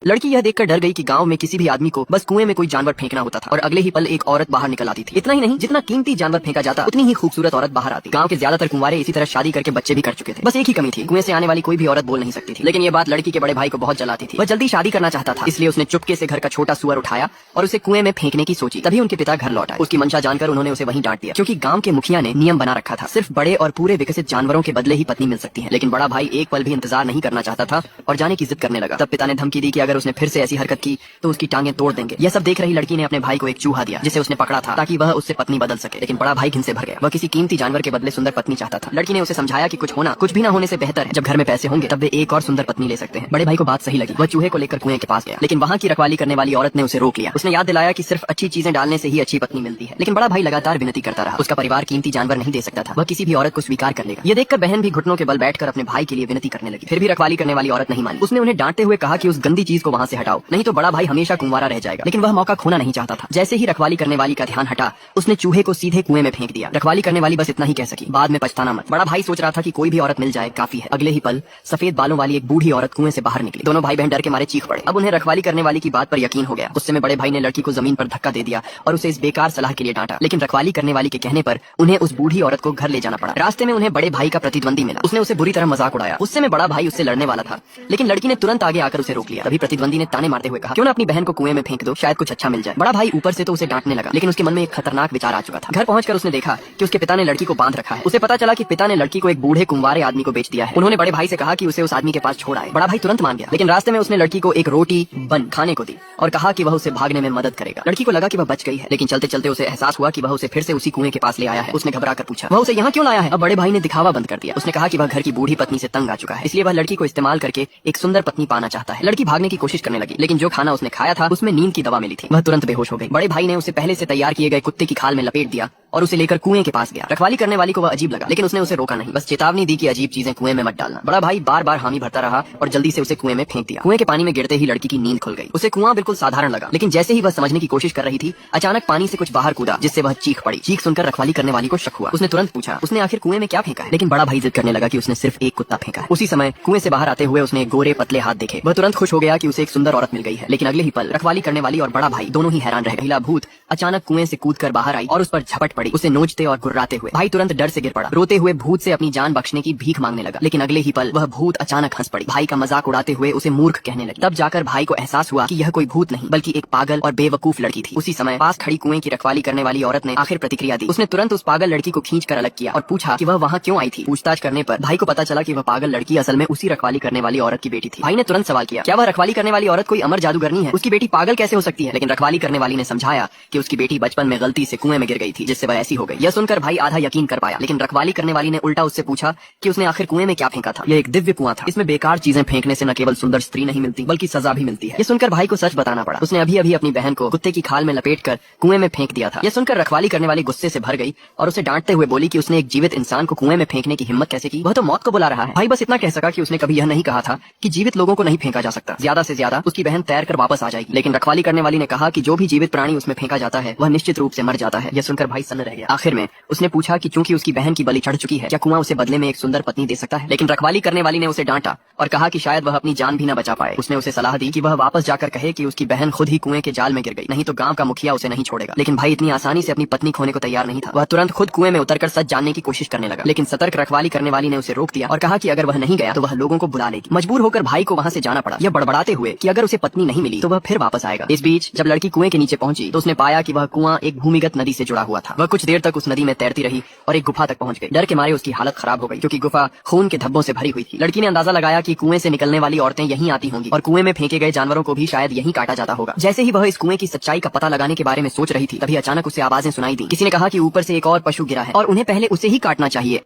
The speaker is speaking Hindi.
लड़की यह देखकर डर गई कि गांव में किसी भी आदमी को बस कुएं में कोई जानवर फेंकना होता था और अगले ही पल एक औरत बाहर निकल आती थी। इतना ही नहीं, जितना कीमती जानवर फेंका जाता उतनी ही खूबसूरत औरत बाहर आती। गांव के ज्यादातर कुंवारे इसी तरह शादी करके बच्चे भी कर चुके थे। बस एक ही कमी थी, कुएं से आने वाली कोई भी औरत बोल नहीं सकती थी। लेकिन ये बात लड़की के बड़े भाई को बहुत जलाती थी। वह जल्दी शादी करना चाहता था, इसलिए उसने चुपके से घर का छोटा सुअर उठाया और उसे कुएं में फेंकने की सोची। तभी उनके पिता घर लौट आए। उसकी मंशा जानकर उन्होंने उसे वहीं डांट दिया, क्योंकि गांव के मुखिया ने नियम बना रखा था, सिर्फ बड़े और पूरे विकसित जानवरों के बदले ही पत्नी मिल सकती है। लेकिन बड़ा भाई एक पल भी इंतजार नहीं करना चाहता था और जाने की जिद करने लगा। तब पिता ने धमकी दी कि अगर उसने फिर से ऐसी हरकत की तो उसकी टांगें तोड़ देंगे। यह सब देख रही लड़की ने अपने भाई को एक चूहा दिया, जिसे उसने पकड़ा था ताकि वह उससे पत्नी बदल सके। लेकिन बड़ा भाई घिन से भर गया। वह किसी कीमती जानवर के बदले सुंदर पत्नी चाहता था। लड़की ने उसे समझाया कि कुछ भी ना होने से बेहतर है, जब घर में पैसे होंगे तब वे एक और सुंदर पत्नी ले सकते हैं। बड़े भाई को बात सही लगी। वह चूहे को लेकर कुएं के पास गया, लेकिन वहाँ की रखवाली करने वाली औरत ने उसे रोक लिया। उसने याद दिलाया कि सिर्फ अच्छी चीजें डालने से ही अच्छी पत्नी मिलती है। लेकिन बड़ा भाई लगातार विनती करता रहा। उसका परिवार कीमती जानवर नहीं दे सकता था, वह किसी भी औरत को स्वीकार कर लेगा। यह देखकर बहन भी घुटनों के बल बैठकर अपने भाई के लिए विनती करने लगी। फिर भी रखवाली करने वाली औरत नहीं मानी। उसने उन्हें डांटते हुए कहा कि उस गंदी चीज को वहाँ से हटाओ, नहीं तो बड़ा भाई हमेशा कुंवारा रह जाएगा। लेकिन वह मौका खोना नहीं चाहता था। जैसे ही रखवाली करने वाली का ध्यान हटा, उसने चूहे को सीधे कुएं में फेंक दिया। रखवाली करने वाली बस इतना ही कह सकी, बाद में पछताना मत। बड़ा भाई सोच रहा था कि कोई भी औरत मिल जाए काफी है। अगले ही पल सफेद बालों वाली एक बूढ़ी औरत कुएं से बाहर निकली। दोनों भाई बहन डर के मारे चीख पड़े। अब उन्हें रखवाली करने वाली की बात पर यकीन हो गया। गुस्से में बड़े भाई ने लड़की को जमीन पर धक्का दे दिया और उसे इस बेकार सलाह के लिए डांटा। लेकिन रखवाली करने वाली के कहने पर उन्हें उस बूढ़ी औरत को घर ले जाना पड़ा। रास्ते में उन्हें बड़े भाई का प्रतिद्वंदी मिला। उसने उसे बुरी तरह मजाक उड़ाया। उससे में बड़ा भाई उससे लड़ने वाला था, लेकिन लड़की ने तुरंत आगे आकर उसे रोक लिया। तभी प्रतिद्वंदी ने ताने मारते हुए कहा, क्यों ना अपनी बहन को कुएं में फेंक दो, शायद कुछ अच्छा मिल जाए। बड़ा भाई ऊपर से तो उसे डांटने लगा, लेकिन उसके मन में एक खतरनाक विचार आ चुका था। घर पहुंचकर उसने देखा कि उसके पिता ने लड़की को बांध रखा है। उसे पता चला कि पिता ने लड़की को एक बूढ़े कुंवारे आदमी को बेच दिया है। उन्होंने बड़े भाई से कहा कि उसे उस आदमी के पास छोड़ आए। बड़ा भाई तुरंत मान गया, लेकिन रास्ते में उसने लड़की को एक रोटी बन खाने को दी और कहा कि वह उसे भागने में मदद करेगा। लड़की को लगा कि वह बच गई है, लेकिन चलते चलते उसे एहसास हुआ कि वह उसे फिर से उसी कुएं के पास ले आया है। उसने घबरा कर पूछा, वह उसे यहाँ क्यों लाया है? अब बड़े भाई ने दिखावा बंद कर दिया। उसने कहा कि वह घर की बूढ़ी पत्नी से तंग आ चुका है, इसलिए वह लड़की को इस्तेमाल करके एक सुंदर पत्नी पाना चाहता है। लड़की भागने की कोशिश करने लगी, लेकिन जो खाना उसने खाया था उसमें नींद की दवा मिली थी। वह तुरंत बेहोश हो गई। बड़े भाई ने उसे पहले से तैयार किए गए कुत्ते की खाल में लपेट दिया और उसे लेकर कुएं के पास गया। रखवाली करने वाली को वह अजीब लगा, लेकिन उसने उसे रोका नहीं, बस चेतावनी दी कि अजीब चीजें कुएं में मत डालना। बड़ा भाई बार बार हामी भरता रहा और जल्दी से उसे कुएं में फेंक दिया। कुएं के पानी में गिरते ही लड़की की नींद खुल गई। उसे कुआं बिल्कुल साधारण लगा, लेकिन जैसे ही वह समझने की कोशिश कर रही थी, अचानक पानी से कुछ बाहर कूदा, जिससे वह चीख पड़ी। चीख सुनकर रखवाली करने वाली को शक हुआ। उसने तुरंत पूछा, उसने आखिर कुएं में क्या फेंका है? लेकिन बड़ा भाई जिद करने लगा कि उसने सिर्फ एक कुत्ता फेंका है। उसी समय कुएं से बाहर आते हुए उसने गोरे पतले हाथ देखे। वह तुरंत खुश हो गया कि उसे एक सुंदर औरत मिल गई है। लेकिन अगले ही पल रखवाली करने वाली और बड़ा भाई दोनों ही हैरान रह गए। महिला भूत अचानक कुएं से कूदकर बाहर आई और उस पर झपट पड़ी, उसे नोचते और गुर्राते हुए। भाई तुरंत डर से गिर पड़ा। रोते हुए भूत से अपनी जान बख्शने की भीख मांगने लगा, लेकिन अगले ही पल वह भूत अचानक हंस पड़ी। भाई का मजाक उड़ाते हुए उसे मूर्ख कहने लगी। तब जाकर भाई को एहसास हुआ कि यह कोई भूत नहीं बल्कि एक पागल और बेवकूफ लड़की थी। उसी समय पास खड़ी कुएं की रखवाली करने वाली औरत ने आखिर प्रतिक्रिया दी। उसने तुरंत उस पागल लड़की को खींच कर अलग किया और पूछा कि वह वहाँ क्यों आई थी। पूछताछ करने पर भाई को पता चला कि वह पागल लड़की असल में उसी रखवाली करने वाली औरत की बेटी थी। भाई ने तुरंत सवाल किया, क्या वह रखवाली करने वाली औरत कोई अमर जादूगरनी है? उसकी बेटी पागल कैसे हो सकती है? लेकिन रखवाली करने वाली ने समझाया कि उसकी बेटी बचपन में गलती से कुएं में गिर गई थी, जिससे वह ऐसी हो गई। यह सुनकर भाई आधा यकीन कर पाया, लेकिन रखवाली करने वाली ने उल्टा उससे पूछा कि उसने आखिर कुएं में क्या फेंका था। यह एक दिव्य कुआं था। इसमें बेकार चीजें फेंकने से न केवल सुंदर स्त्री नहीं मिलती बल्कि सजा भी मिलती है। यह सुनकर भाई को सच बताना पड़ा। उसने अभी अभी अपनी बहन को कुत्ते की खाल में लपेटकर कुएं में फेंक दिया था। यह सुनकर रखवाली करने वाली गुस्से से भर गई और उसे डांटते हुए बोली कि उसने एक जीवित इंसान को कुएं में फेंकने की हिम्मत कैसे की? वह तो मौत को बुला रहा है। भाई बस इतना कह सका कि उसने कभी यह नहीं कहा था कि जीवित लोगों को नहीं फेंका जा सकता। ज्यादा से ज्यादा उसकी बहन तैर कर वापस आ जाएगी। लेकिन रखवाली करने वाली ने कहा कि जो भी जीवित प्राणी उसमें फेंका जाता है वह निश्चित रूप से मर जाता है। यह सुनकर भाई सन्न रह गया। आखिर में उसने पूछा कि चूंकि उसकी बहन की बलि चढ़ चुकी है, क्या कुआं उसे बदले में एक सुंदर पत्नी दे सकता है? लेकिन रखवाली करने वाली ने उसे डांटा और कहा कि शायद वह अपनी जान भी न बचा पाए। उसने उसे सलाह दी कि वह वापस जाकर कहे कि उसकी बहन खुद ही कुएं के जाल में गिर गई, नहीं तो गांव का मुखिया उसे नहीं छोड़ेगा। लेकिन भाई इतनी आसानी से अपनी पत्नी खोने को तैयार नहीं था। वह तुरंत खुद कुएं में उतरकर सच जानने की कोशिश करने लगा, लेकिन सतर्क रखवाली करने वाली ने उसे रोक दिया और कहा कि अगर वह नहीं गया तो वह लोगों को बुला लेगी। मजबूर होकर भाई को वहां से जाना पड़ा, यह बड़बड़ाते हुए कि अगर उसे पत्नी नहीं मिली तो वह फिर वापस आएगा। इस बीच जब लड़की कुएं के नीचे पहुंची तो उसने पाया कि वह कुआं एक भूमिगत नदी से जुड़ा हुआ था। वह कुछ देर तक उस नदी में तैरती रही और एक गुफा तक पहुंच गई। डर के मारे उसकी हालत खराब हो गई, क्योंकि गुफा खून के धब्बों से भरी हुई थी। लड़की ने अंदाजा लगाया कि कुएं से निकलने वाली औरतें यहीं आती होंगी और कुएं में फेंके गए जानवरों को भी शायद यहीं काटा जाता होगा। जैसे ही वह इस कुएं की सच्चाई का पता लगाने के बारे में सोच रही थी, तभी अचानक उसे आवाजें सुनाई दी। किसी ने कहा कि ऊपर से एक और पशु गिरा है और उन्हें पहले उसे ही काटना चाहिए।